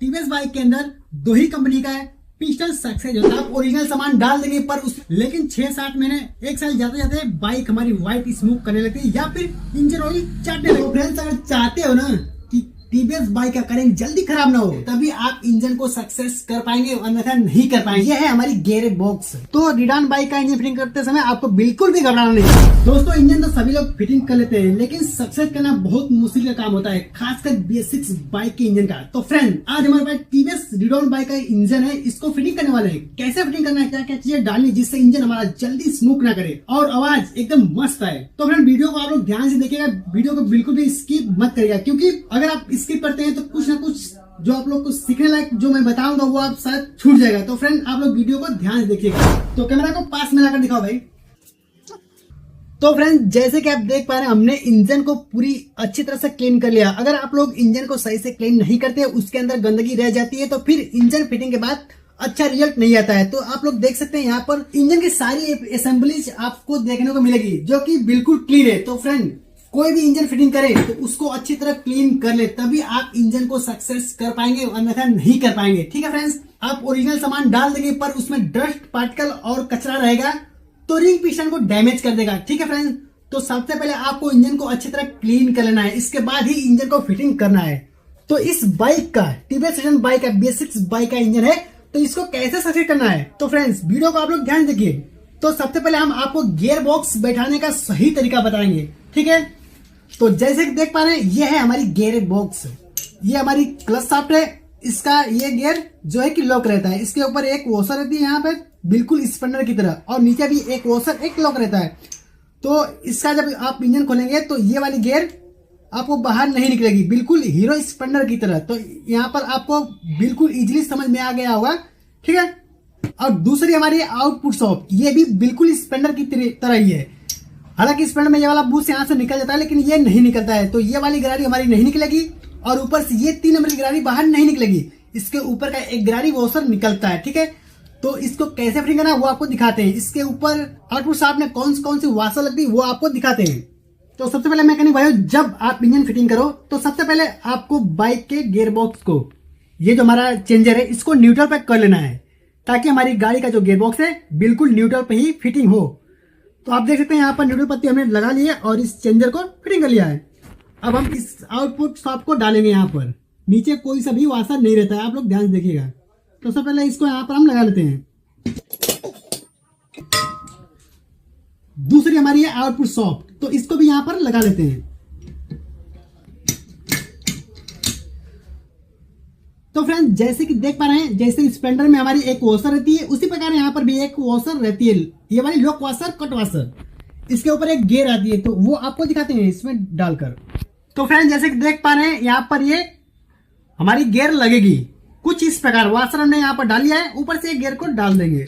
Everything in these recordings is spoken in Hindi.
टीवीएस बाइक के अंदर दो ही कंपनी का है पिस्टन सक्सेस होता है। आप ओरिजिनल सामान डाल देंगे पर उस लेकिन 6-7 महीने 1 साल जाते जाते बाइक हमारी वाइट स्मोक करने लगती है या फिर इंजन ऑयल चाटने लगो। फ्रेंड्स अगर चाहते हो ना कि टीवीएस बाइक का करेंट जल्दी खराब ना हो तभी आप इंजन को सक्सेस कर पाएंगे, अन्यथा नहीं कर पाएंगे। यह है हमारी गियर बॉक्स। तो रिडान बाइक का इंजन फिटिंग करते समय आपको बिल्कुल भी घबराना नहीं। दोस्तों इंजन तो सभी लोग फिटिंग कर लेते हैं लेकिन सक्सेस करना बहुत मुश्किल का काम होता है, खासकर बेसिक्स बाइक के इंजन का। तो फ्रेंड आज हमारे पास टीवीएस रिडान बाइक का इंजन है, इसको फिटिंग करने वाले हैं। कैसे फिटिंग करना है, क्या क्या चीजें डालनी जिससे इंजन हमारा जल्दी स्मोक ना करे और आवाज एकदम मस्त आए। तो फ्रेंड वीडियो को आप लोग ध्यान से देखिएगा, वीडियो को बिल्कुल भी स्किप मत करिएगा क्योंकि अगर आप स्किप करते हैं तो कुछ ना कुछ जो आप लोग को सीखने लायक जो मैं बताऊंगा वो आप शायद छूट जाएगा। तो फ्रेंड आप लोग वीडियो को ध्यान से देखिएगा। तो कैमरा को पास में लाकर दिखाओ भाई। तो फ्रेंड जैसे कि आप देख पा रहे हैं हमने इंजन को पूरी अच्छी तरह से क्लीन कर लिया। अगर आप लोग इंजन को सही से क्लीन नहीं करते, उसके अंदर गंदगी रह जाती है तो फिर इंजन फिटिंग के बाद अच्छा रिजल्ट नहीं आता है। तो आप लोग देख सकते हैं यहाँ पर इंजन की सारी असेंबलीज आपको देखने को मिलेगी जो कि बिल्कुल क्लीन है। तो फ्रेंड कोई भी इंजन फिटिंग करे तो उसको अच्छी तरह क्लीन कर ले तभी आप इंजन को सक्सेस कर पाएंगे, अन्यथा नहीं कर पाएंगे। ठीक है फ्रेंड्स, आप ओरिजिनल सामान डाल देंगे पर उसमें डस्ट पार्टिकल और कचरा रहेगा तो रिंग पिस्टन को डैमेज कर देगा। ठीक है फ्रेंड्स, तो सबसे पहले आपको इंजन को अच्छी तरह क्लीन कर लेना है, इसके बाद ही इंजन को फिटिंग करना है। तो इस बाइक का टीवीएस रिडान बाइक का बेसिक्स बाइक का इंजन है, तो इसको कैसे सक्सेस करना है तो फ्रेंड्स वीडियो को आप लोग ध्यान देखिए। तो सबसे पहले हम आपको गियर बॉक्स बैठाने का सही तरीका बताएंगे। ठीक है, तो जैसे कि देख पा रहे हैं ये है हमारी गियर बॉक्स, ये हमारी क्लच शाफ्ट है। इसका ये गियर जो है कि लॉक रहता है, इसके ऊपर एक वॉशर रहती है यहाँ पे बिल्कुल स्पंडर की तरह, और नीचे भी एक वॉशर एक लॉक रहता है। तो इसका जब आप इंजन खोलेंगे तो ये वाली गियर आपको बाहर नहीं निकलेगी, बिल्कुल हीरो स्पंडर की तरह। तो यहाँ पर आपको बिल्कुल इजीली समझ में आ गया होगा। ठीक है, और दूसरी हमारी आउटपुट शॉप, ये भी बिल्कुल स्पंडर की तरह ही है। हालांकि स्पंडर में ये वाला बूस्ट यहाँ से निकल जाता है लेकिन ये नहीं निकलता है, तो ये वाली गरारी हमारी नहीं निकलेगी और ऊपर से ये 3 नंबर की गरारी बाहर नहीं निकलेगी, इसके ऊपर का एक गरारी वॉशर निकलता है। ठीक है, तो इसको कैसे फिटिंग करना है वो आपको दिखाते हैं। इसके ऊपर आउटपुट शाफ्ट में कौन सी वॉशर लगती है वो आपको दिखाते हैं। तो सबसे पहले मैकेनिक भाई जब आप इंजन फिटिंग करो तो सबसे पहले आपको बाइक के गियर बॉक्स को, ये जो हमारा चेंजर है इसको न्यूट्रल पे कर लेना है ताकि हमारी गाड़ी का जो गियर बॉक्स है बिल्कुल न्यूट्रल पे ही फिटिंग हो। तो आप देख सकते हैं यहाँ पर न्यूट्रल पत्ती हमने लगा ली है और इस चेंजर को फिटिंग कर लिया है। अब हम इस आउटपुट शाफ्ट को डालेंगे। यहाँ पर नीचे कोई सा भी वाशर नहीं रहता है, आप लोग ध्यान से देखिएगा। तो सबसे पहले इसको यहाँ पर हम लगा लेते हैं। दूसरी हमारी है आउटपुट शाफ्ट, तो इसको भी यहाँ पर लगा लेते हैं। तो फ्रेंड्स जैसे कि देख पा रहे हैं जैसे स्प्लेंडर में हमारी एक वॉशर रहती है उसी प्रकार यहाँ पर भी एक वॉशर रहती है, ये वाली लॉक वॉशर कट वॉशर। इसके ऊपर एक गियर आती है तो वो आपको दिखाते हैं इसमें डालकर। तो फ्रेंड्स जैसे कि देख पा रहे हैं यहाँ पर ये हमारी गियर लगेगी कुछ इस प्रकार। वॉशर हमने यहाँ पर डाल लिया है, ऊपर से गियर को डाल देंगे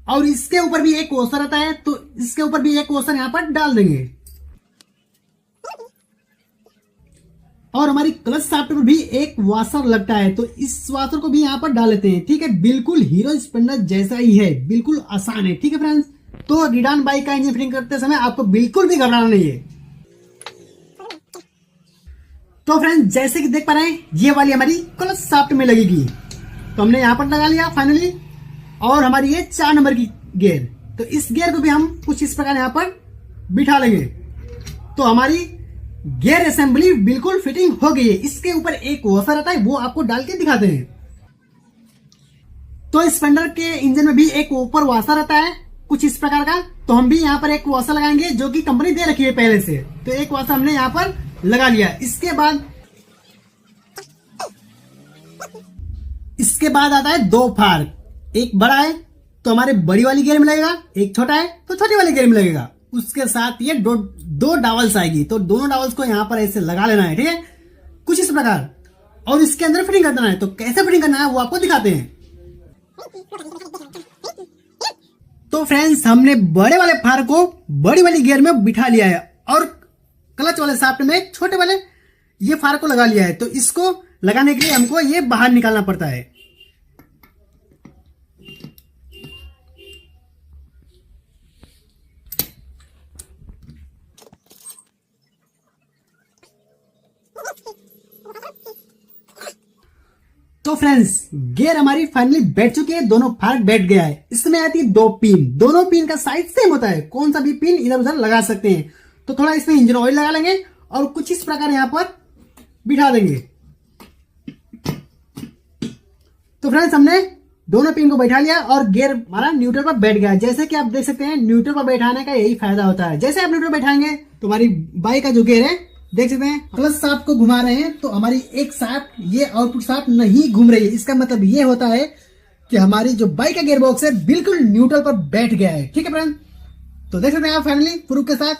और इसके ऊपर भी एक वॉशर आता है तो इसके ऊपर भी एक वॉशर यहाँ पर डाल देंगे और हमारी क्लच शाफ्ट पर भी एक वॉशर लगता है तो इस वॉशर को भी यहाँ पर डाल लेते हैं। ठीक है, बिल्कुल हीरो स्प्लेंडर जैसा ही है, बिल्कुल आसान है। ठीक है फ्रेंड्स, तो रिडान बाइक का इंजन फिटिंग करते समय आपको बिल्कुल भी घबराना नहीं है। तो फ्रेंड्स जैसे कि देख पा रहे हैं ये वाली हमारी क्लच शाफ्ट में लगेगी, तो हमने यहाँ पर लगा लिया फाइनली। और हमारी ये 4 नंबर की गियर, तो इस गियर को भी हम कुछ इस प्रकार यहाँ पर बिठा लेंगे तो हमारी गियर असेंबली बिल्कुल फिटिंग हो गई है। इसके ऊपर एक वॉशर आता है वो आपको डाल के दिखाते हैं। तो स्प्लेंडर के इंजन में भी एक ऊपर वॉशर आता है कुछ इस प्रकार का, तो हम भी यहाँ पर एक वॉशर लगाएंगे जो कि कंपनी दे रखी है पहले से। तो एक वॉशर हमने यहाँ पर लगा लिया। इसके बाद आता है 2 फार, एक बड़ा है तो हमारे बड़ी वाली गियर में लगेगा, एक छोटा है तो छोटी वाली गियर में लगेगा। उसके साथ ये दो डावल्स आएगी तो दोनों डावल्स को यहाँ पर ऐसे लगा लेना है। ठीक है, कुछ इस प्रकार, और इसके अंदर फिटिंग कर देना है। तो कैसे फिटिंग करना है वो आपको दिखाते हैं। तो फ्रेंड्स हमने बड़े वाले फार को बड़ी वाली गियर में बिठा लिया है और क्लच वाले शाफ्ट में छोटे वाले ये फार को लगा लिया है। तो इसको लगाने के लिए हमको ये बाहर निकालना पड़ता है। तो फ्रेंड्स गियर हमारी फाइनली बैठ चुकी है, दोनों फार्क बैठ गया है। इसमें आती है 2 पिन, दोनों पिन का साइज सेम होता है, कौन सा भी पिन इधर उधर लगा सकते हैं। तो थोड़ा इसमें इंजन ऑयल लगा लेंगे और कुछ इस प्रकार यहां पर बिठा देंगे। तो फ्रेंड्स हमने दोनों पिन को बैठा लिया और गियर हमारा न्यूट्रल पर बैठ गया। जैसे कि आप देख सकते हैं न्यूट्रल पर बैठाने का यही फायदा होता है। जैसे आप न्यूट्रल बैठाएंगे तो हमारी बाइक का जो गियर है देख सकते हैं प्लस शाफ्ट को घुमा रहे हैं, तो हमारी एक शाफ्ट ये आउटपुट शाफ्ट नहीं घूम रही है। इसका मतलब ये होता है कि हमारी जो बाइक का गियर बॉक्स है बिल्कुल न्यूट्रल पर बैठ गया है। ठीक है फ्रेंड, तो देख सकते हैं आप फाइनली प्रूफ के साथ।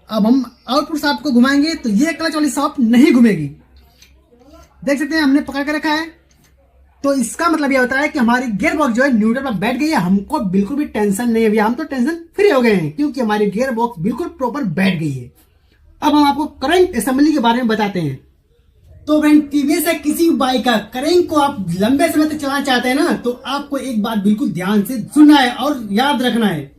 अब हम आउटपुट शाफ्ट को घुमाएंगे तो ये क्लच वाली शाफ्ट नहीं घूमेगी। देख सकते हैं हमने पकड़ के रखा है, तो इसका मतलब ये होता है कि हमारी गियर बॉक्स जो है न्यूट्रल पर बैठ गई है। हमको बिल्कुल भी टेंशन नहीं है भैया, हम तो टेंशन फ्री हो गए हैं क्योंकि हमारी गियर बॉक्स बिल्कुल प्रॉपर बैठ गई है। अब हम आपको करंट असेंबली के बारे में बताते हैं। तो फ्रेंड टीवीएस है किसी बाइक का करंट को आप लंबे समय तक चलाना चाहते हैं ना, तो आपको एक बात बिल्कुल ध्यान से सुनना है और याद रखना है।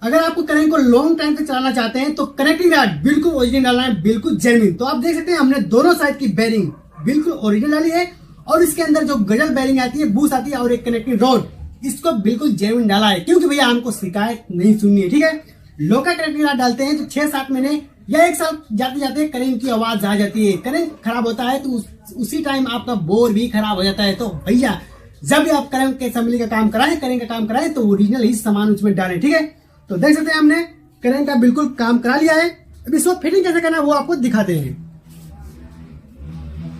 अगर आपको करंट को लॉन्ग टाइम तक चलाना चाहते हैं तो कनेक्टिंग रॉड बिल्कुल ओरिजिनल डालना है, बिल्कुल जेन्युइन। तो आप देख सकते हैं हमने दोनों साइड की बेरिंग बिल्कुल ओरिजिनल डाली है और इसके अंदर जो गजल बेरिंग आती है, बूस आती है और एक कनेक्टिंग रॉड, इसको बिल्कुल जेन्युइन डाला है क्योंकि भैया हमको शिकायत नहीं सुननी है। ठीक है, लोकल कनेक्टिंग रॉड डालते हैं तो 6-7 महीने या 1 साल जाते जाते करंट की आवाज आ जाती है, करंट खराब होता है तो उसी टाइम आपका बोर भी खराब हो जाता है। तो भैया जब भी आप करंट के असेंबली का काम कराएं, करंट का काम कराएं तो ओरिजिनल ही सामान उसमें डालें। ठीक है, तो देख सकते हैं हमने करंट का बिल्कुल काम करा लिया है। अब इसको फिटिंग कैसे करना है वो आपको दिखाते हैं।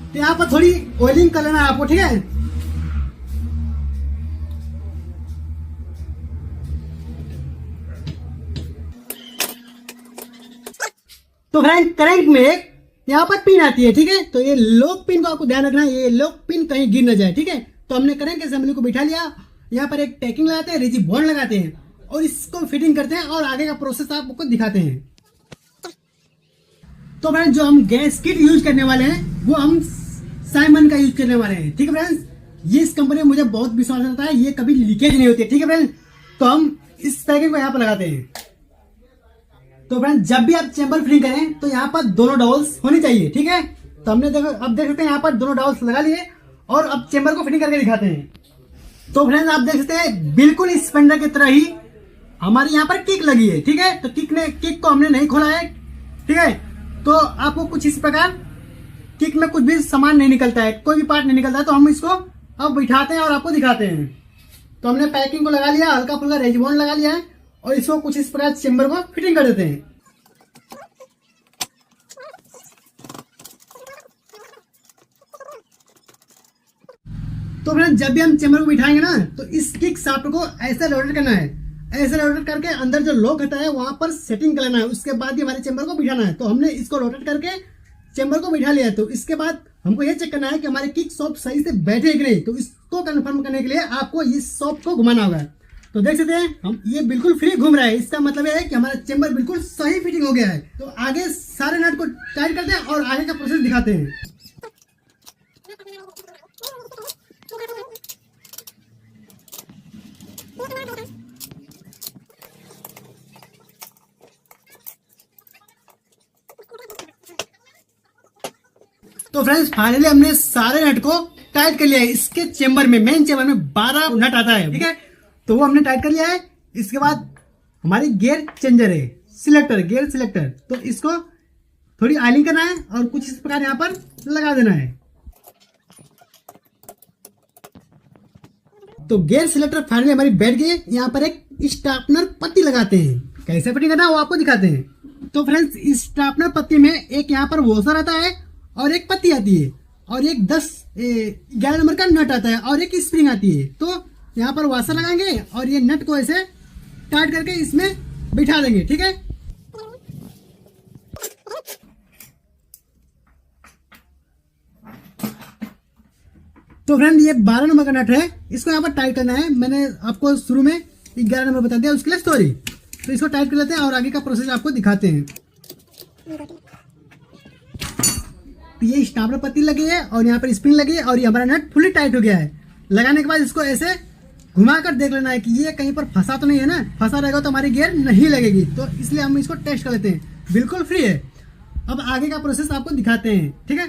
तो यहाँ पर थोड़ी ऑयलिंग कर लेना है आपको। ठीक है, तो फ्रेंड करंट में यहाँ पर पिन आती है। ठीक है, तो ये लॉक पिन को आपको ध्यान रखना है, ये लॉक पिन कहीं गिर न जाए। ठीक है, तो हमने करंट के असेंबली को बिठा लिया, यहाँ पर एक टैकिंग लगाते हैं, रिजिड बॉन्ड लगाते हैं और इसको फिटिंग करते हैं और आगे का प्रोसेस आपको दिखाते हैं। तो फ्रेंड जो हम गैस किट यूज करने वाले हैं वो हम साइमन का यूज करने वाले हैं। ठीक है फ्रेंड्स, ये इस कंपनी में मुझे बहुत विश्वास आता है, ये कभी लीकेज नहीं होती है। ठीक है फ्रेंड, तो हम इस पैकिंग को यहाँ पर लगाते हैं। तो फ्रेंड जब भी आप चेंबर फिटिंग करें तो यहाँ पर दोनों डॉल्स होनी चाहिए। ठीक है, तो हमने देखो अब देख सकते हैं यहाँ पर दोनों डॉल्स लगा लिए और अब चेंबर को फिटिंग करके दिखाते हैं। तो फ्रेंड्स आप देख सकते हैं बिल्कुल इस स्पेंडर की तरह ही हमारी यहाँ पर किक लगी है। ठीक है, तो किक को हमने नहीं खोला है। ठीक है, तो आपको कुछ इस प्रकार किक में कुछ भी सामान नहीं निकलता है, कोई भी पार्ट नहीं निकलता है, तो हम इसको अब बिठाते हैं और आपको दिखाते हैं। तो हमने पैकिंग को लगा लिया, हल्का फुल्का रेजिबॉन्ड लगा लिया है और इसको कुछ इस प्रकार चेंबर को फिटिंग कर देते हैं। तो फ्रेंड जब भी हम चेंबर को बिठाएंगे ना तो इस किक शाफ्ट को ऐसे रोटेट करना है, ऐसे रोटेट करके अंदर जो लॉक होता है वहां पर सेटिंग कर लेना है, उसके बाद ही हमारे चेंबर को बिठाना है। तो हमने इसको रोटेट करके चेंबर को बिठा लिया है। तो इसके बाद हमको ये चेक करना है कि हमारे किक शाफ्ट सही से बैठे कि नहीं। तो इसको कंफर्म करने के लिए आपको इस शाफ्ट को घुमाना होगा। तो देख सकते हैं हम ये बिल्कुल फ्री घूम रहा है, इसका मतलब है कि हमारा चेंबर बिल्कुल सही फिटिंग हो गया है। तो आगे सारे नट को टाइट करते हैं और आगे का प्रोसेस दिखाते हैं। तो फ्रेंड्स फाइनली हमने सारे नट को टाइट कर लिया है। इसके चेंबर में, मेन चेंबर में 12 नट आता है। ठीक है, तो वो हमने टाइट कर लिया है। इसके बाद हमारी गियर चेंजर है, सिलेक्टर, गियर सिलेक्टर, तो इसको थोड़ी ऑयलिंग करना है और कुछ इस प्रकार यहाँ पर लगा देना है। तो गियर सिलेक्टर फाइनली हमारी बैठ गई। यहाँ पर एक स्टार्पनर पत्ती लगाते हैं, कैसे फिटिंग करना है वो आपको दिखाते हैं। तो फ्रेंड्स इस स्टार्पनर पत्ती में एक यहाँ पर वॉशर आता है और एक पत्ती आती है और एक 11 नंबर का नट आता है और एक स्प्रिंग आती है। तो यहाँ पर वाशर लगाएंगे और ये नट को ऐसे टाइट करके इसमें बिठा देंगे। ठीक है, तो फ्रेंड ये 12 नंबर का नट है, इसको यहाँ पर टाइट करना है। मैंने आपको शुरू में 11 नंबर बता दिया, उसके लिए सॉरी। तो इसको टाइट कर लेते हैं और आगे का प्रोसेस आपको दिखाते हैं। तो ये स्टार्पनर पत्ती लगी है और यहाँ पर स्प्रिंग लगी है और ये हमारा नट फुली टाइट हो गया है। लगाने के बाद इसको ऐसे घुमाकर देख लेना है कि ये कहीं पर फंसा तो नहीं है ना, फंसा रहेगा तो हमारी गियर नहीं लगेगी। तो इसलिए हम इसको टेस्ट कर लेते हैं, बिल्कुल फ्री है। अब आगे का प्रोसेस आपको दिखाते हैं। ठीक है,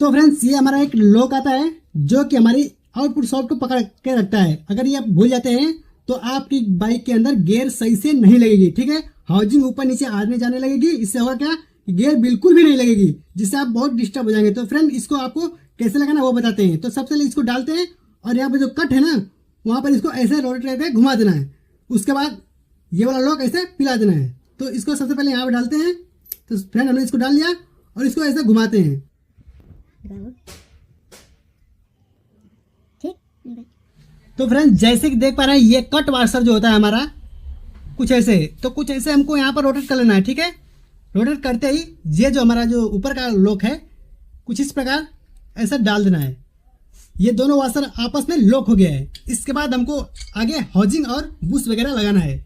तो फ्रेंड्स ये हमारा एक लॉक आता है जो कि हमारी आउटपुट सॉफ्ट को पकड़ के रखता है। अगर ये आप भूल जाते हैं तो आपकी बाइक के अंदर गियर सही से नहीं लगेगी, ठीक है। हाउसिंग ऊपर नीचे आने जाने लगेगी, इससे होगा क्या, गियर बिल्कुल भी नहीं लगेगी, जिससे आप बहुत डिस्टर्ब हो जाएंगे। तो फ्रेंड इसको आपको कैसे लगाना वो बताते हैं। तो सबसे पहले इसको डालते हैं और यहाँ पर जो कट है ना वहां पर इसको ऐसे रोटेट करके घुमा देना है। उसके बाद ये वाला लॉक ऐसे पिला देना है। तो इसको सबसे पहले यहाँ पर डालते हैं। तो फ्रेंड हमने इसको डाल लिया और इसको ऐसे घुमाते हैं। तो फ्रेंड्स जैसे कि देख पा रहे हैं ये कट वाशर जो होता है हमारा कुछ ऐसे, तो कुछ ऐसे हमको यहाँ पर रोटेट कर लेना है, ठीक है। रोटेट करते ही ये जो हमारा जो ऊपर का लॉक है कुछ इस प्रकार ऐसा डाल देना है। ये दोनों वाशर आपस में लॉक हो गया है। इसके बाद हमको आगे हाउसिंग और बूस्ट वगैरह लगाना है।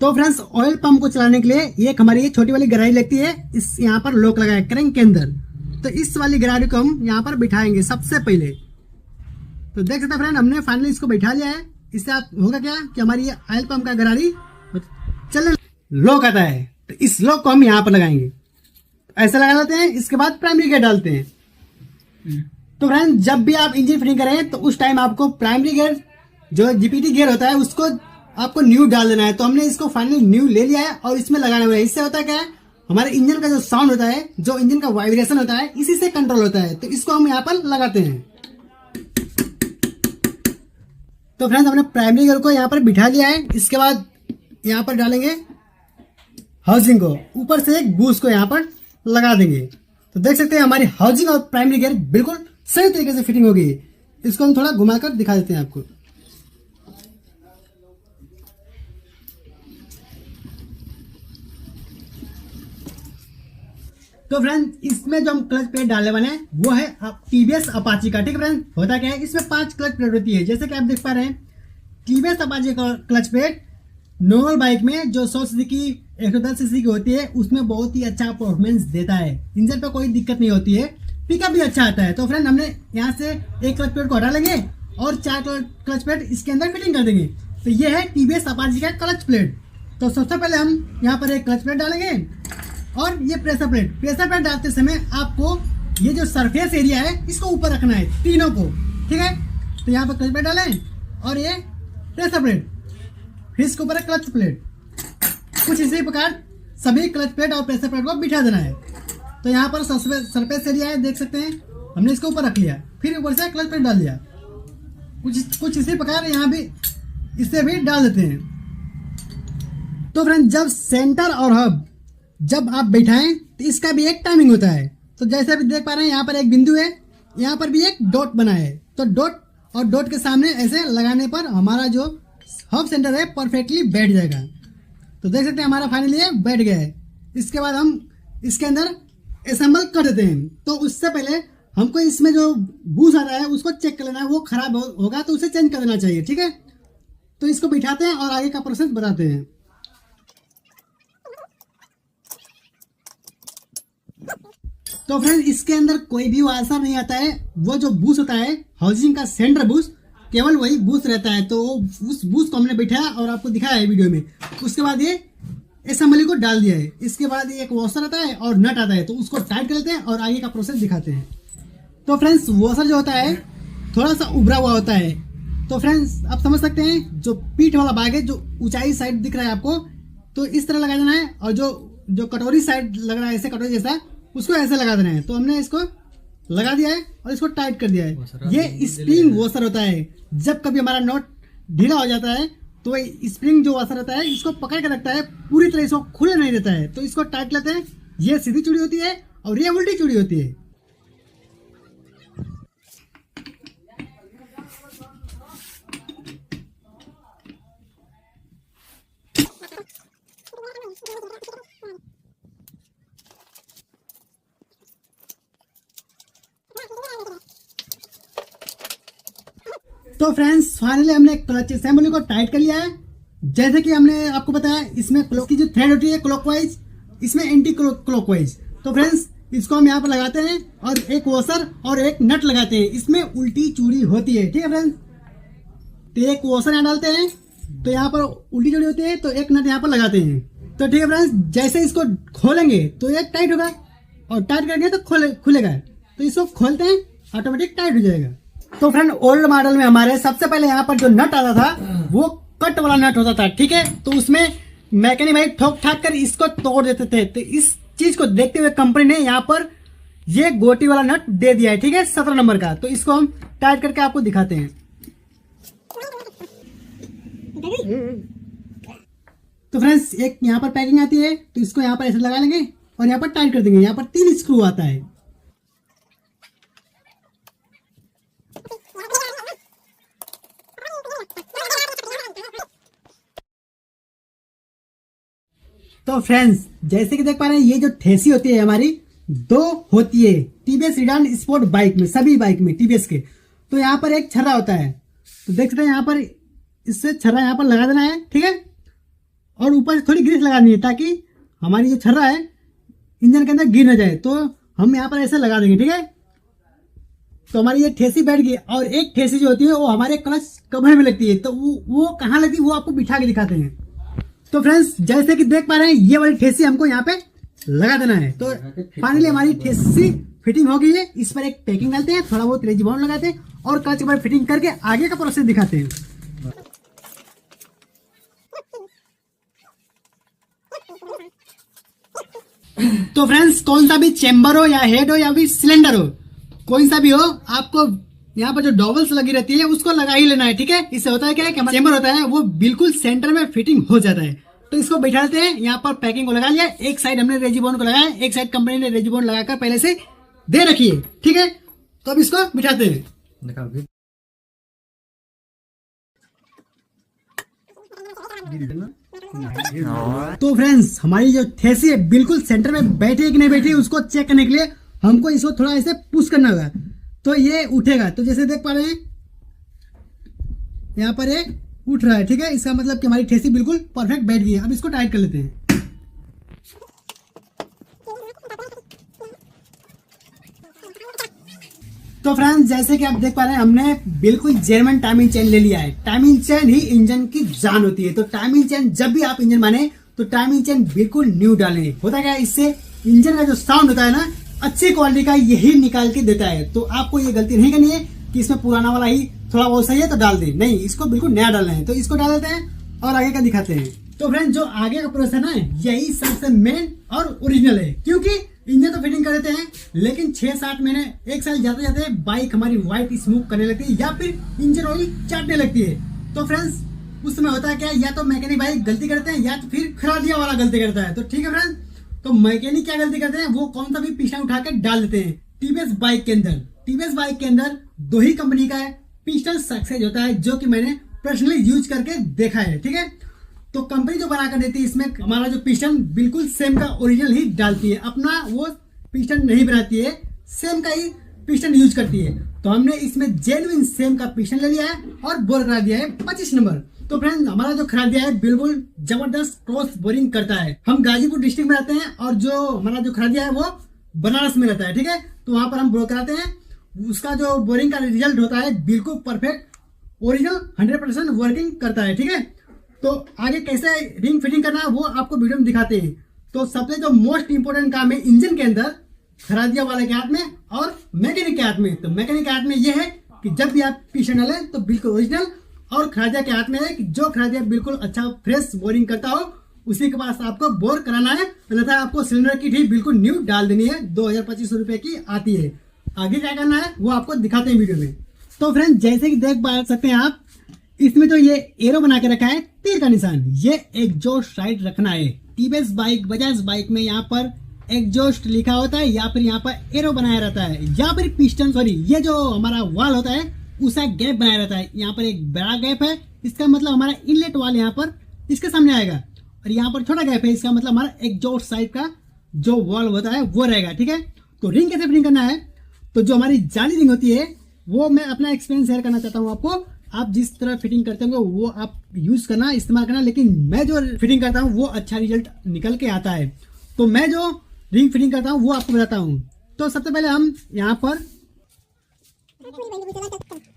तो फ्रेंड्स ऑयल पंप को चलाने के लिए एक हमारी ये छोटी वाली गरारी लगती है, इस यहाँ पर लॉक लगा है क्रैंक के अंदर। तो इस वाली गरारी को हम यहाँ पर बिठाएंगे सबसे पहले। तो देख सकते हैं फ्रेंड हमने फाइनली इसको बैठा लिया है। इससे आप होगा क्या कि हमारी ये ऑयल पंप का गरारी चल लॉक आता है। तो इस लॉक को हम यहाँ पर लगाएंगे, ऐसा लगा देते हैं। इसके बाद प्राइमरी गियर डालते हैं। तो फ्रेंड जब भी आप इंजन फिटिंग करें तो उस टाइम आपको प्राइमरी गियर जो जीपीटी गियर होता है उसको आपको न्यू डाल देना है। तो हमने इसको फाइनली न्यू ले लिया है और इसमें लगाना हुआ है। इससे होता है क्या है, हमारे इंजन का जो साउंड होता है, जो इंजन का वाइब्रेशन होता है, इसी से कंट्रोल होता है। तो इसको हम यहाँ पर लगाते हैं। तो फ्रेंड्स हमने प्राइमरी गियर को यहाँ पर बिठा लिया है। इसके बाद यहाँ पर डालेंगे हाउसिंग को, ऊपर से एक बूस्ट को यहाँ पर लगा देंगे। तो देख सकते हैं हमारी हाउसिंग और प्राइमरी गियर बिल्कुल सही तरीके से फिटिंग होगी। इसको हम थोड़ा घुमाकर दिखा देते हैं आपको। तो फ्रेंड इसमें जो हम क्लच प्लेट डालने वाले हैं वो है टीवीएस अपाची का, ठीक है फ्रेंड। होता क्या है इसमें 5 क्लच प्लेट होती है। जैसे कि आप देख पा रहे हैं टीवीएस अपाची का क्लच प्लेट नॉर्मल बाइक में जो 100 सीसी की 110 सीसी की होती है उसमें बहुत ही अच्छा परफॉर्मेंस देता है। इंजन पे कोई दिक्कत नहीं होती है, पिकअप भी अच्छा आता है। तो फ्रेंड हमने यहाँ से एक क्लच प्लेट को हटा लेंगे और 4 क्लच प्लेट इसके अंदर फिटिंग कर देंगे। तो ये है टीवीएस अपाची का क्लच प्लेट। तो सबसे पहले हम यहाँ पर एक क्लच प्लेट डालेंगे और ये प्रेशर प्लेट डालते समय आपको ये जो सरफेस एरिया है इसको ऊपर रखना है, तीनों को, ठीक है। तो यहाँ पर क्लच प्लेट डालें और ये प्रेशर प्लेट, फिर इसके ऊपर क्लच प्लेट। कुछ इसी प्रकार सभी क्लच प्लेट और प्रेशर प्लेट को बिठा देना है। तो यहाँ पर सरफेस एरिया है, देख सकते हैं हमने इसको ऊपर रख लिया, फिर ऊपर से क्लच प्लेट डाल दिया। कुछ इसी प्रकार यहाँ भी इससे भी डाल देते हैं। तो फ्रेंड जब सेंटर और हब जब आप बैठाएं तो इसका भी एक टाइमिंग होता है। तो जैसे अभी देख पा रहे हैं यहाँ पर एक बिंदु है, यहाँ पर भी एक डॉट बना है। तो डॉट और डॉट के सामने ऐसे लगाने पर हमारा जो हब सेंटर है परफेक्टली बैठ जाएगा। तो देख सकते हैं हमारा फाइनली ये बैठ गया है। इसके बाद हम इसके अंदर असेंबल कर देते हैं। तो उससे पहले हमको इसमें जो बूस आता है उसको चेक कर लेना है, वो खराब होगा तो उसे चेंज कर देना चाहिए, ठीक है। तो इसको बिठाते हैं और आगे का प्रोसेस बताते हैं। तो फ्रेंड इसके अंदर कोई भी वाशर नहीं आता है। वो जो बूस्ट होता है हाउसिंग का सेंटर बूस्ट, केवल वही बूस्ट रहता है। तो उस बूस्ट को हमने बिठाया और आपको दिखाया है वीडियो में। उसके बाद ये असेंबली को डाल दिया है। इसके बाद एक वॉशर आता है और नट आता है, तो उसको टाइट कर लेते हैं और आगे का प्रोसेस दिखाते हैं। तो फ्रेंड्स वॉशर जो होता है थोड़ा सा उभरा हुआ होता है। तो फ्रेंड्स आप समझ सकते हैं जो पीठ वाला भाग है, जो ऊंचाई साइड दिख रहा है आपको, तो इस तरह लगा देना है। और जो कटोरी साइड लग रहा है ऐसे कटोरी जैसा, उसको ऐसे लगा देना है। तो हमने इसको लगा दिया है और इसको टाइट कर दिया है। ये स्प्रिंग वॉशर होता है। जब कभी हमारा नट ढीला हो जाता है तो स्प्रिंग जो वॉशर होता है इसको पकड़ के रखता है, पूरी तरह इसको खुले नहीं देता है। तो इसको टाइट लेते हैं। ये सीधी चूड़ी होती है और ये उल्टी चूड़ी होती है। तो फ्रेंड्स फाइनली हमने क्लच असेंबली को टाइट कर लिया है। जैसे कि हमने आपको बताया इसमें क्लॉक की जो थ्रेड होती है क्लॉकवाइज, इसमें एंटी क्लॉकवाइज। तो फ्रेंड्स इसको हम यहाँ पर लगाते हैं और एक वॉशर और एक नट लगाते हैं। इसमें उल्टी चूड़ी होती है, ठीक है फ्रेंड्स। तो एक वॉशर यहाँ डालते हैं, तो यहाँ पर उल्टी चूड़ी होती है, तो एक नट यहाँ पर लगाते हैं। तो ठीक है फ्रेंड्स, जैसे इसको खोलेंगे तो ये टाइट होगा और टाइट करेंगे तो खुलेगा। तो इसको खोलते हैं, ऑटोमेटिक टाइट हो जाएगा। तो फ्रेंड ओल्ड मॉडल में हमारे सबसे पहले यहाँ पर जो नट आता था वो कट वाला नट होता था, ठीक है। तो उसमें मैकेनिक भाई ठोक ठाक कर इसको तोड़ देते थे। तो इस चीज को देखते हुए कंपनी ने यहाँ पर ये गोटी वाला नट दे दिया है, ठीक है, 17 नंबर का। तो इसको हम टाइट करके आपको दिखाते हैं। तो फ्रेंड्स एक यहाँ पर पैकिंग आती है, तो इसको यहाँ पर ऐसे लगा लेंगे और यहाँ पर टाइट कर देंगे। यहाँ पर 3 स्क्रू आता है। तो फ्रेंड्स जैसे कि देख पा रहे हैं, ये जो ठेसी होती है हमारी 2 होती है टीवीएस रिडान स्पोर्ट बाइक में, सभी बाइक में टीवीएस के। तो यहाँ पर एक छर्रा होता है, तो देख सकते हैं यहाँ पर इससे छर्रा यहाँ पर लगा देना है, ठीक है। और ऊपर से थोड़ी ग्रीस लगानी है ताकि हमारी जो छर्रा है इंजन के अंदर गिर न जाए। तो हम यहाँ पर ऐसे लगा देंगे, ठीक है। तो हमारी ये ठेसी बैठ गई। और एक ठेसी जो होती है वो हमारे क्लच कवर में लगती है। तो वो कहाँ लगती है वो आपको बिठा के दिखाते हैं। तो फ्रेंड्स जैसे कि देख पा रहे हैं, ये वाली ठेसी हमको यहाँ पे लगा देना है। तो फाइनली हमारी ठेसी फिटिंग हो गई है। इस पर एक पैकिंग डालते हैं, थोड़ा बहुत रेजी बाउंड लगाते हैं और क्लच कवर फिटिंग करके आगे का प्रोसेस दिखाते हैं। तो फ्रेंड्स कौन सा भी चेंबर हो या हेड हो या फिर सिलेंडर हो, कोई सा भी हो, आपको यहाँ पर जो डॉबल्स लगी रहती है उसको लगा ही लेना है, ठीक है। इससे होता है क्या है कि हमारा चेंबर होता है वो बिल्कुल सेंटर में फिटिंग हो जाता है। तो इसको बैठा देते हैं। यहाँ पर पैकिंग को लगा लिया, एक साइड हमने रेजिबोन को लगाया, एक साइड कंपनी ने रेजिबोन लगाकर पहले से दे रखी है, ठीक है। तो अब इसको बिठाते हैं। तो फ्रेंड्स हमारी जो ठेसी है बिल्कुल सेंटर में बैठी है कि नहीं बैठी, उसको चेक करने के लिए हमको इसको थोड़ा ऐसे पुश करना होगा, तो ये उठेगा। तो जैसे देख पा रहे हैं यहाँ पर ये उठ रहा है, ठीक है। इसका मतलब कि हमारी ठेसी बिल्कुल परफेक्ट बैठ गई है। अब इसको टाइट कर लेते हैं। तो फ्रेंड्स जैसे कि आप देख पा रहे हैं, हमने बिल्कुल जर्मन टाइमिंग चेन ले लिया है। टाइमिंग चेन ही इंजन की जान होती है। तो टाइमिंग चेन जब भी आप इंजन माने तो टाइमिंग चेन बिल्कुल न्यू डालें। होता क्या है, इससे इंजन का जो साउंड होता है ना, अच्छी क्वालिटी का यही निकाल के देता है। तो आपको ये गलती नहीं करनी है कि इसमें पुराना वाला ही थोड़ा बहुत सही है तो डाल दे, नहीं, इसको बिल्कुल नया डालना है। तो इसको डाल देते हैं और आगे का दिखाते हैं। तो फ्रेंड्स जो आगे का प्रोसेस है ना, यही सबसे मेन और ओरिजिनल है। क्योंकि इंजन तो फिटिंग कर देते हैं, लेकिन 6-7 महीने 1 साल जाते जाते बाइक हमारी व्हाइट स्मोक करने लगती है या फिर इंजन ऑयल चाटने लगती है। तो फ्रेंड्स उस समय होता है क्या, या तो मैकेनिक भाई गलती करते हैं या तो फिर खरादिया वाला गलती करता है। तो ठीक है फ्रेंड्स, तो मैकेनिक क्या गलती करते हैं, वो कौन सा भी पिस्टन उठा के डाल देते हैं टीवीएस बाइक के अंदर। टीवीएस बाइक के अंदर 2 ही कंपनी का है पिस्टन सक्सेस होता है, जो कि मैंने पर्सनली यूज करके देखा है, ठीक है। तो कंपनी जो बना कर देती है इसमें हमारा जो पिस्टन बिल्कुल सेम का ओरिजिनल ही डालती है, अपना वो पिस्टन नहीं बनाती है, सेम का ही पिस्टन यूज करती है। तो हमने इसमें जेन्युइन सेम का पिस्टन ले लिया है और बोर करा दिया है 25 नंबर। तो फ्रेंड हमारा जो खरादिया है बिल्कुल जबरदस्त क्रॉस बोरिंग करता है। हम गाजीपुर डिस्ट्रिक्ट में रहते हैं और जो हमारा जो खरादिया है वो बनारस में रहता है, ठीक है। तो वहां पर हम बोर कराते हैं, उसका जो बोरिंग का रिजल्ट होता है बिल्कुल परफेक्ट ओरिजिनल 100% वर्किंग करता है, ठीक है। तो आगे कैसे रिंग फिटिंग करना है वो आपको वीडियो में दिखाते हैं। तो सबसे जो मोस्ट इंपोर्टेंट काम है इंजन के अंदर, खरादिया वाले के हाथ में और मैकेनिक के हाथ में। तो मैकेनिक के हाथ में ये है कि जब भी आप पिस्टन डालें तो बिल्कुल ओरिजिनल, और खरादिया के हाथ में है कि जो खरादिया बिल्कुल अच्छा फ्रेश बोरिंग करता हो उसी के पास आपको बोर कराना है, अन्यथा आपको सिलेंडर किट ही बिल्कुल न्यू डाल देनी है। 2000-2500 रुपए की आती है। आगे क्या करना है वो आपको दिखाते हैं वीडियो में। तो फ्रेंड जैसे कि देख पा सकते हैं आप, इसमें जो ये एरो बना के रखा है तीर का निशान, ये एग्जॉस्ट साइड रखना है। टीवीएस बाइक, बजाज बाइक में यहाँ पर एग्जॉस्ट लिखा होता है या फिर यहाँ पर एरो बनाया रहता है, या फिर पिस्टन, सॉरी, ये जो हमारा वाल होता है उसका गैप बनाया रहता है। यहाँ पर एक बड़ा गैप है, इसका मतलब हमारा इनलेट वाल यहाँ पर इसके सामने आएगा, और यहाँ पर छोटा गैप है, इसका मतलब हमारा एग्जॉस्ट साइड का जो वॉल होता है वो रहेगा, ठीक है। तो रिंग कैसे फिटिंग करना है, तो जो हमारी जाली रिंग होती है वो मैं अपना एक्सपीरियंस शेयर करना चाहता हूँ आपको। आप जिस तरह फिटिंग करते होंगे वो आप यूज करना, इस्तेमाल करना, लेकिन मैं जो फिटिंग करता हूँ वो अच्छा रिजल्ट निकल के आता है। तो मैं जो रिंग फिटिंग करता हूँ वो आपको बताता हूँ। तो सबसे पहले हम यहाँ पर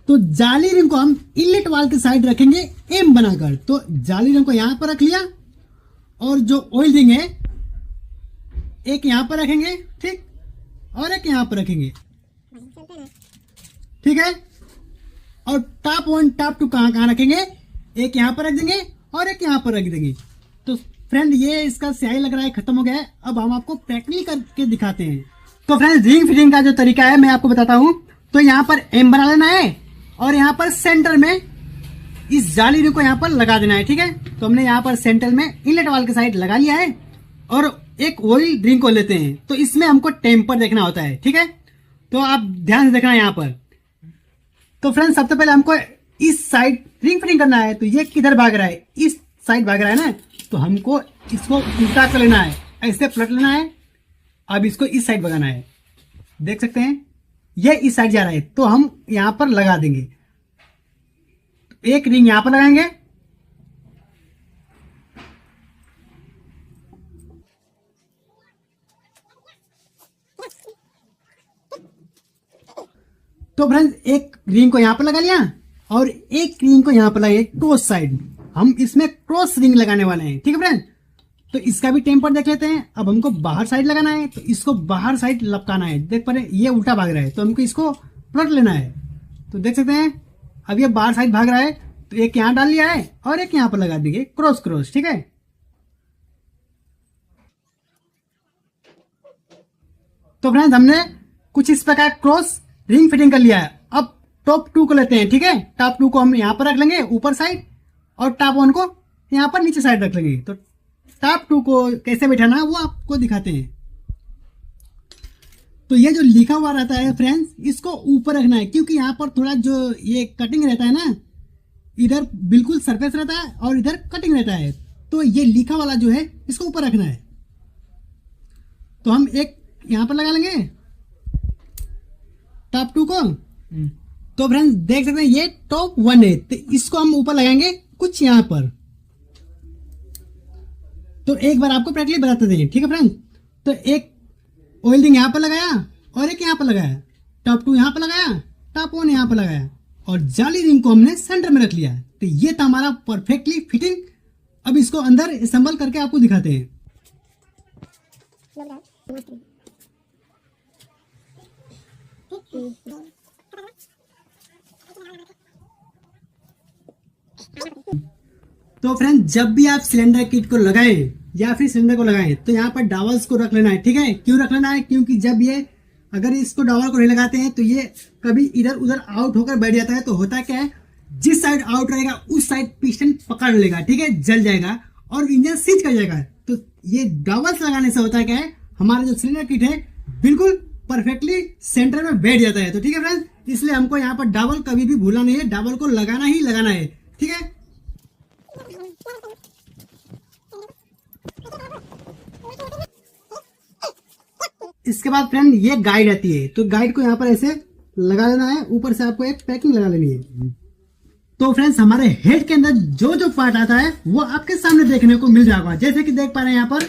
तो जाली रिंग को हम इनलेट वाल के साइड रखेंगे एम बनाकर। तो जाली रिंग को यहाँ पर रख लिया, और जो ऑयल रिंग है एक यहाँ पर रखेंगे, ठीक, और एक यहाँ पर रखेंगे। ठीक है। और टॉप 1 टॉप 2 कहाँ कहाँ रखेंगे, एक यहाँ पर रख देंगे और एक यहाँ पर रख देंगे। तो फ्रेंड ये इसका स्याही लग रहा है खत्म हो गया है। अब हम आपको प्रैक्टिकली करके दिखाते हैं। तो फ्रेंड रिंग फिटिंग का जो तरीका है मैं आपको बताता हूँ। तो यहाँ पर एम बना लेना है और यहाँ पर सेंटर में इस जाली रिंग को यहाँ पर लगा देना है, ठीक है। तो हमने यहाँ पर सेंटर में इनलेट वाल के साइड लगा लिया है और एक ऑयल रिंग को लेते हैं। तो इसमें हमको टेम्पर देखना होता है, ठीक है। तो आप ध्यान से देखना यहाँ पर। तो फ्रेंड्स सबसे पहले हमको इस साइड रिंग फिटिंग करना है। तो ये किधर भाग रहा है, इस साइड भाग रहा है ना, तो हमको इसको उल्टा कर लेना है, ऐसे पलट लेना है। अब इसको इस साइड भगाना है, देख सकते हैं ये इस साइड जा रहा है। तो हम यहां पर लगा देंगे, एक रिंग यहां पर लगाएंगे, तो फ्रेंड्स एक रिंग को यहां पर लगा लिया और एक रिंग को यहां पर लगाएंगे क्रॉस साइड। हम इसमें क्रॉस रिंग लगाने वाले हैं, ठीक है फ्रेंड। तो इसका भी टेम्पर देख लेते हैं। अब हमको बाहर साइड लगाना है, तो इसको बाहर साइड लपकाना है। देख पा रहे ये उल्टा भाग रहा है, तो हमको इसको पलट लेना है। तो देख सकते हैं अब ये बाहर साइड भाग रहा है, तो एक यहाँ डाल लिया है और एक यहाँ पर लगा देंगे क्रॉस क्रॉस, ठीक है। तो फ्रेंड्स हमने कुछ इस प्रकार क्रॉस रिंग फिटिंग कर लिया है। अब टॉप 2 को लेते हैं, ठीक है। टॉप 2 को हम यहाँ पर रख लेंगे ऊपर साइड और टॉप 1 को यहाँ पर नीचे साइड रख लेंगे। तो टॉप 2 को कैसे बैठाना है वो आपको दिखाते हैं। तो ये जो लिखा हुआ रहता है फ्रेंड्स, इसको ऊपर रखना है, क्योंकि यहाँ पर थोड़ा जो ये कटिंग रहता है ना, इधर बिल्कुल सरफेस रहता है और इधर कटिंग रहता है। तो ये लिखा वाला जो है इसको ऊपर रखना है। तो हम एक यहाँ पर लगा लेंगे टॉप 2 को। तो फ्रेंड्स देख सकते हैं ये टॉप 1 है, तो इसको हम ऊपर लगाएंगे कुछ यहाँ पर। तो एक बार आपको प्रैक्टिकली बताते देंगे, ठीक है फ्रेंड्स। तो एक ऑयल रिंग यहाँ पर लगाया और एक यहाँ पर लगाया, टॉप 2 यहाँ पर लगाया, टॉप 1 यहाँ पर लगाया और जाली रिंग को हमने सेंटर में रख लिया। तो ये था हमारा परफेक्टली फिटिंग। अब इसको अंदर असेंबल करके आपको दिखाते हैं। तो फ्रेंड जब भी आप सिलेंडर किट को लगाएं या फिर सिलेंडर को लगाएं तो यहाँ पर डावल्स को रख लेना है, ठीक है। क्यों रख लेना है, क्योंकि जब ये अगर इसको डावल को नहीं लगाते हैं तो ये कभी इधर उधर आउट होकर बैठ जाता है। तो होता क्या है, जिस साइड आउट रहेगा उस साइड पिस्टन पकड़ लेगा, ठीक है, जल जाएगा और इंजन सीज कर जाएगा। तो ये डावल्स लगाने से होता है क्या है, हमारा जो सिलेंडर किट है बिल्कुल परफेक्टली सेंटर में बैठ जाता है। तो ठीक है फ्रेंड्स, इसलिए हमको यहाँ पर डावल कभी भी भूलना नहीं है, डावल को लगाना ही लगाना है, ठीक है। इसके बाद फ्रेंड ये गाइड आती है, तो गाइड को यहाँ पर ऐसे लगा लेना है, ऊपर से आपको एक पैकिंग लगा लेनी है। तो फ्रेंड्स हमारे हेड के अंदर जो जो पार्ट आता है वो आपके सामने देखने को मिल जाएगा। जैसे कि देख पा रहे हैं यहाँ पर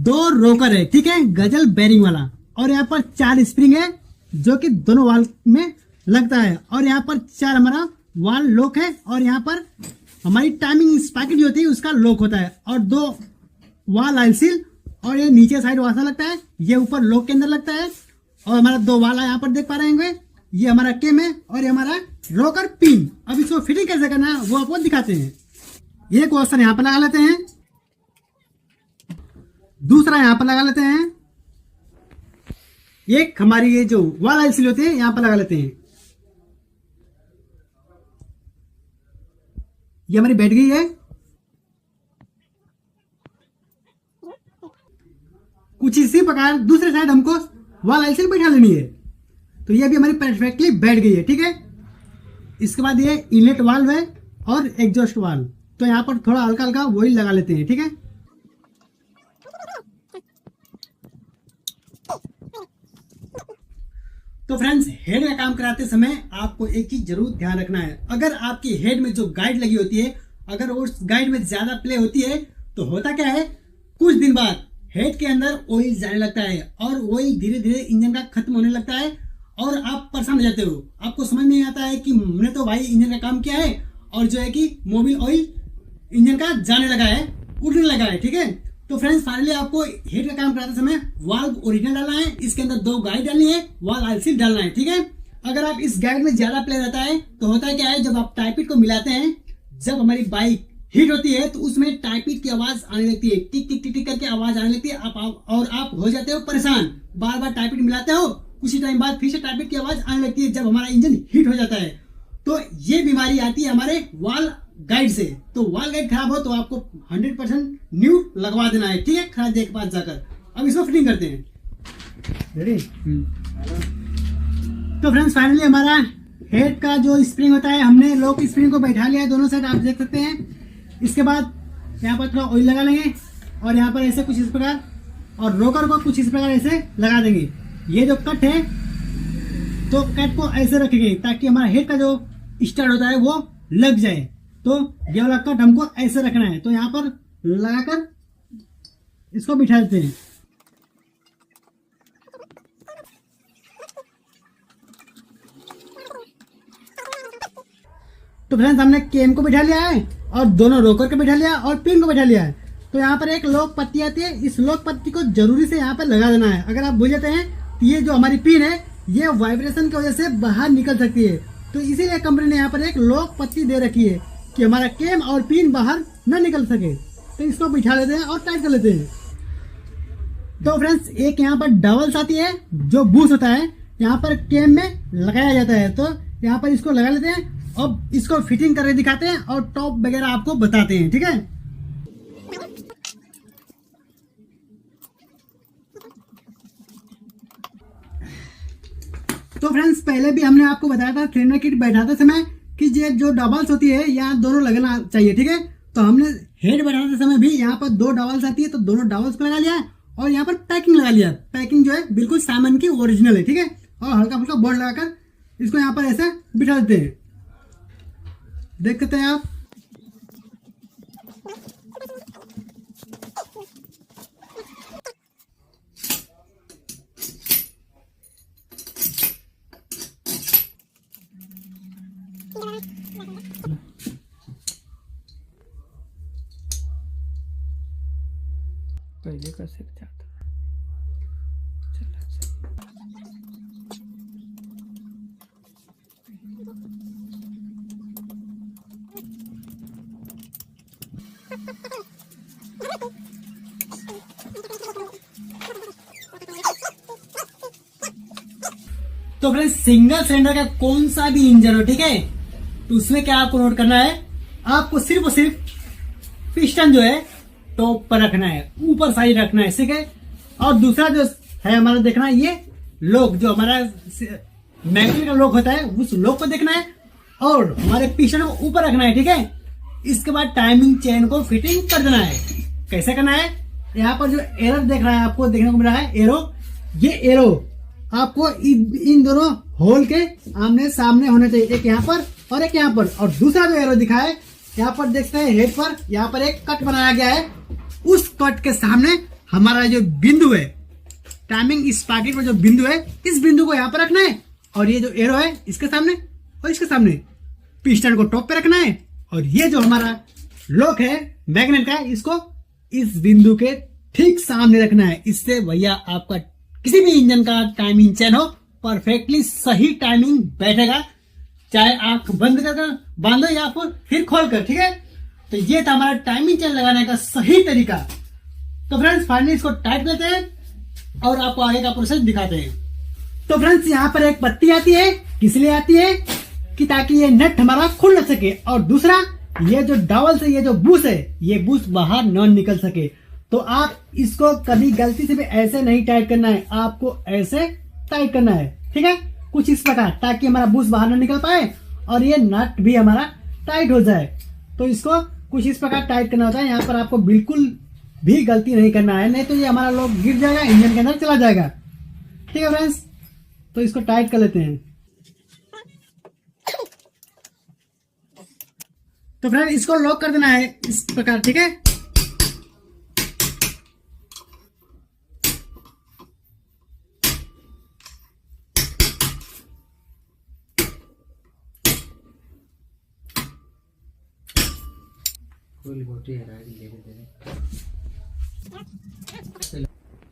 2 रोकर है, ठीक है, गजल बेरिंग वाला, और यहाँ पर 4 स्प्रिंग है जो कि दोनों वाल में लगता है, और यहाँ पर 4 हमारा वाल लॉक है, और यहाँ पर हमारी टाइमिंग स्पैकेट जो होती है उसका लॉक होता है, और 2 वाल आइल सील, और ये नीचे साइड वासा लगता है, ये ऊपर लॉक के अंदर लगता है, और हमारा 2 वाला यहाँ पर देख पा रहे हैं, ये हमारा केम है और ये हमारा रॉकर पिन। अब इसको फिटिंग कैसे करना है वो आपको दिखाते हैं। एक वॉशर यहाँ पर लगा लेते हैं, दूसरा यहाँ पर लगा लेते हैं, एक हमारी ये जो वाल आइल सील होते हैं यहाँ पर लगा लेते हैं। ये हमारी बैठ गई है। कुछ इसी प्रकार दूसरे साइड हमको वाल आइल सील बैठा लेनी है। तो ये भी हमारी परफेक्टली बैठ गई है, ठीक है। इसके बाद ये इनलेट वाल्व है और एग्जॉस्ट वाल्व, तो यहाँ पर थोड़ा हल्का हल्का वही लगा लेते हैं, ठीक है। तो फ्रेंड्स हेड का काम कराते समय आपको एक चीज जरूर ध्यान रखना है, अगर आपकी हेड में जो गाइड लगी होती है अगर उस गाइड में ज्यादा प्ले होती है तो होता क्या है, कुछ दिन बाद हेड के अंदर ऑयल जाने लगता है और ऑयल धीरे धीरे इंजन का खत्म होने लगता है और आप परेशान हो जाते हो। आपको समझ नहीं आता है कि हमने तो भाई इंजन का काम किया है और जो है कि मोबिल ऑयल इंजन का जाने लगा है, उड़ने लगा है, ठीक है। तो फ्रेंड्स फाइनली आपको हेड का काम कराते समय वाल्व ओरिजिनल डालना है, इसके अंदर 2 गाइड डालनी है, वाल आइल सील डालना है, ठीक है। अगर आप इस गाइड में ज्यादा प्ले रहता है तो होता है क्या है, जब आप टाइपिट को मिलाते हैं, जब हमारी बाइक हीट होती है तो उसमें टाइपिट की आवाज आने लगती है, टिक टिक टिक टिक करके आवाज आने लगती है। आप हो जाते हो परेशान, बार बार टाइपिट मिलाते हो, उसी टाइम बाद फिर से टाइपिट की आवाज आने लगती है जब हमारा इंजन हीट हो जाता है। तो ये बीमारी आती है हमारे वॉल गाइड से। तो वॉल गाइड खराब हो तो आपको 100% न्यू लगवा देना है, ठीक है, खराब के पास जाकर। अब इसको फिटिंग करते हैं। रेडी? तो फ्रेंड्स फाइनली हमारा हेड का जो स्प्रिंग होता है, हमने लॉक स्प्रिंग को बैठा लिया है दोनों साइड, आप देख सकते हैं। इसके बाद यहाँ पर थोड़ा ऑयल लगा लेंगे और यहाँ पर ऐसे कुछ इस प्रकार, और रोकर को कुछ इस प्रकार ऐसे लगा देंगे। ये जो कट है तो कट को ऐसे रखेंगे ताकि हमारा हेड का जो स्टार्ट होता है वो लग जाए। तो ये वाला कट हमको ऐसे रखना है, तो यहाँ पर लगाकर इसको बिठा देते हैं। तो फ्रेंड्स हमने केम को बैठा लिया है और दोनों रोकर को बैठा लिया और पिन को बैठा लिया है। तो यहाँ पर एक लॉक पत्ती आती है, इस लॉक पत्ती को जरूरी से यहाँ पर लगा देना है। अगर आप भूल जाते हैं तो ये जो हमारी पिन है ये वाइब्रेशन की वजह से बाहर निकल सकती है। तो इसीलिए कंपनी ने यहाँ पर एक लॉक पत्ती दे रखी है कि हमारा केम और पिन बाहर न निकल सके। तो इसको बिठा लेते हैं और टाइट कर लेते हैं। तो फ्रेंड्स एक यहाँ पर डबल्स आती है जो बूस्ट होता है, यहाँ पर केम में लगाया जाता है। तो यहाँ पर इसको लगा लेते हैं, अब इसको फिटिंग करके दिखाते हैं और टॉप वगैरह आपको बताते हैं, ठीक है। तो फ्रेंड्स पहले भी हमने आपको बताया था ट्रेनर किट बैठाते समय कि ये जो डबल्स होती है यहाँ दोनों लगना चाहिए, ठीक है। तो हमने हेड बैठाते समय भी यहाँ पर 2 डबल्स आती है, तो दोनों डबल्स को लगा लिया और यहाँ पर पैकिंग लगा लिया। पैकिंग जो है बिल्कुल सामान की ओरिजिनल है, ठीक है। और हल्का फुल्का बोर्ड लगाकर इसको यहाँ पर ऐसे बिठा देते हैं, देख सकते हैं आप। पहले का सिर्फ जाता तो फ्रेंड्स सिंगल सिलेंडर का कौन सा भी इंजन हो, ठीक है, तो उसमें क्या आपको नोट करना है, आपको सिर्फ और सिर्फ पिस्टन जो है टॉप पर रखना है, ऊपर साइड रखना है, ठीक है। और दूसरा जो है हमारा देखना है, ये लॉक जो हमारा मैग्नेट का लॉक होता है उस लॉक को देखना है और हमारे पिस्टन को ऊपर रखना है, ठीक है। इसके बाद टाइमिंग चेन को फिटिंग कर देना है। कैसे करना है, यहाँ पर जो एरर देख रहा है आपको देखने को मिल रहा है एरो, ये एरो आपको इन दोनों होल के आमने सामने होने चाहिए, एक यहाँ पर और एक यहाँ पर। और दूसरा जो एरो दिखा है यहाँ पर देखते हैं हेड पर, यहाँ पर एक कट बनाया गया है, उस कट के सामने हमारा जो बिंदु है, टाइमिंग स्पाकेट में जो बिंदु है, इस बिंदु को यहाँ पर रखना है। और ये जो एरो है इसके सामने और इसके सामने पिस्टन को टॉप पे रखना है। और ये जो हमारा लॉक है मैग्नेट का, इसको इस बिंदु के ठीक सामने रखना है। इससे भैया आपका किसी भी इंजन का टाइमिंग चेन हो परफेक्टली सही टाइमिंग बैठेगा, चाहे आंख बंद कर बांधो या फिर खोल कर, ठीक है। तो ये था हमारा टाइमिंग चेन लगाने का सही तरीका। तो फ्रेंड्स फाइनली इसको टाइट करते हैं और आपको आगे का प्रोसेस दिखाते हैं। तो फ्रेंड्स यहाँ पर एक पत्ती आती है, किस लिए आती है कि ताकि ये नट हमारा खुल न सके, और दूसरा ये जो डबल से ये जो बूस है ये बूस बाहर न निकल सके। तो आप इसको कभी गलती से भी ऐसे नहीं टाइट करना है, आपको ऐसे टाइट करना है, ठीक है, कुछ इस प्रकार, ताकि हमारा बूस बाहर न निकल पाए और ये नट भी हमारा टाइट हो जाए। तो इसको कुछ इस प्रकार टाइट करना होता है। यहाँ पर आपको बिल्कुल भी गलती नहीं करना है, नहीं तो ये हमारा लोग गिर जाएगा, इंजन के अंदर चला जाएगा, ठीक है फ्रेंड्स। तो इसको टाइट कर लेते हैं। तो फ्रेंड इसको लॉक कर देना है इस प्रकार, ठीक है।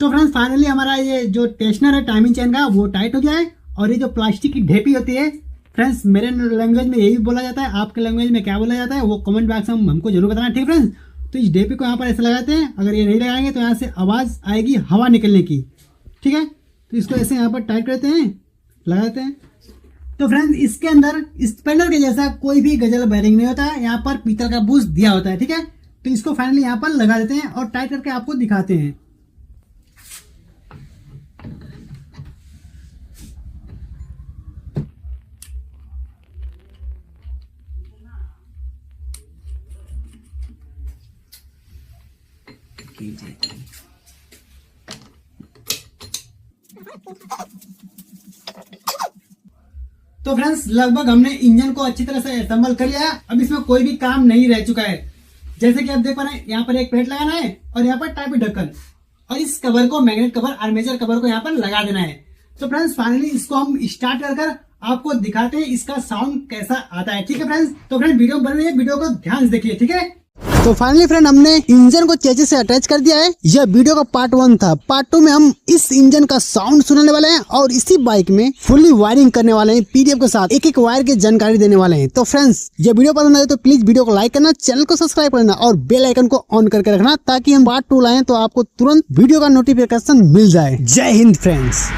तो फ्रेंड्स फाइनली हमारा ये जो टेंशनर है टाइमिंग चेन का वो टाइट हो गया है और ये जो प्लास्टिक की ढेपी होती है फ्रेंड्स, मेरे लैंग्वेज में यही बोला जाता है, आपके लैंग्वेज में क्या बोला जाता है वो कमेंट बॉक्स में हमको जरूर बताना, ठीक फ्रेंड्स। तो इस ढेपी को यहाँ पर ऐसे लगाते हैं, अगर ये नहीं लगाएंगे तो यहाँ से आवाज़ आएगी हवा निकलने की, ठीक है। तो इसको ऐसे यहाँ पर टाइट करते हैं, लगाते हैं। तो फ्रेंड्स इसके अंदर स्पेंडर के जैसा कोई भी गजल बेरिंग नहीं होता है, यहाँ पर पीतल का बूस्ट दिया होता है, ठीक है। तो इसको फाइनली यहाँ पर लगा देते हैं और टाइट करके आपको दिखाते हैं। तो फ्रेंड्स लगभग हमने इंजन को अच्छी तरह से असेंबल कर लिया। अब इसमें कोई भी काम नहीं रह चुका है। जैसे कि आप देख पा रहे हैं, यहाँ पर एक प्लेट लगाना है और यहाँ पर टाइप ढक्कन, और इस कवर को मैग्नेट कवर आर्मेचर कवर को यहाँ पर लगा देना है। तो फ्रेंड्स फाइनली इसको हम स्टार्ट कर आपको दिखाते हैं इसका साउंड कैसा आता है, ठीक है फ्रेंड्स। तो फ्रेंड वीडियो बन रही है, वीडियो को ध्यान से देखिए, ठीक है। तो फाइनली फ्रेंड हमने इंजन को चेसिस से अटैच कर दिया है। यह वीडियो का पार्ट 1 था। पार्ट 2 में हम इस इंजन का साउंड सुनाने वाले हैं और इसी बाइक में फुल्ली वायरिंग करने वाले हैं, पीडीएफ के साथ एक एक वायर की जानकारी देने वाले हैं। तो फ्रेंड्स ये वीडियो पसंद आए तो प्लीज वीडियो को लाइक करना, चैनल को सब्सक्राइब करना और बेल आइकन को ऑन करके रखना, ताकि हम पार्ट 2 लाएं तो आपको तुरंत वीडियो का नोटिफिकेशन मिल जाए। जय हिंद फ्रेंड्स।